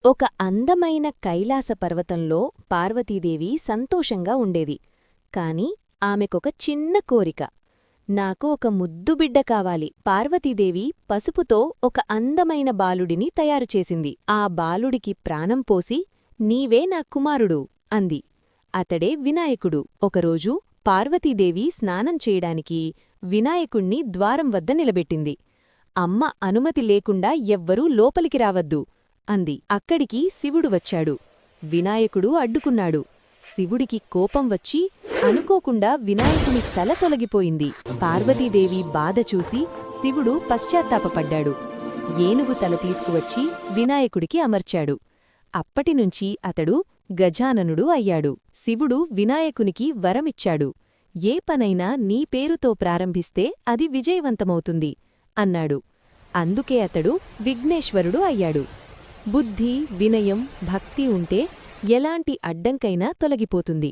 ఒక అందమైన కైలాస పర్వతంలో పార్వతీదేవి సంతోషంగా ఉండేది. కాని ఆమెకొక చిన్న కోరిక. నాకు ఒక ముద్దుబిడ్డ కావాలి. పార్వతీదేవి పసుపుతో ఒక అందమైన బాలుడిని తయారుచేసింది. ఆ బాలుడికి ప్రాణం పోసి, నీవే నా కుమారుడు అంది. అతడే వినాయకుడు. ఒకరోజు పార్వతీదేవి స్నానం చేయడానికి వినాయకుణ్ణి ద్వారం వద్ద నిలబెట్టింది. అమ్మ అనుమతి లేకుండా ఎవ్వరూ లోపలికి రావద్దు అంది. అక్కడికి శివుడు వచ్చాడు. వినాయకుడు అడ్డుకున్నాడు. శివుడికి కోపం వచ్చి అనుకోకుండా వినాయకుని తల తొలగిపోయింది. పార్వతీదేవి బాధ చూసి శివుడు పశ్చాత్తాపపడ్డాడు. ఏనుగు తల తీసుకువచ్చి వినాయకుడికి అమర్చాడు. అప్పటినుంచి అతడు గజాననుడు అయ్యాడు. శివుడు వినాయకునికి వరమిచ్చాడు. ఏ పనైనా నీ పేరుతో ప్రారంభిస్తే అది విజయవంతమవుతుంది అన్నాడు. అందుకే అతడు విఘ్నేశ్వరుడు అయ్యాడు. బుద్ధి, వినయం, భక్తి ఉంటే ఎలాంటి అడ్డంకైనా తొలగిపోతుంది.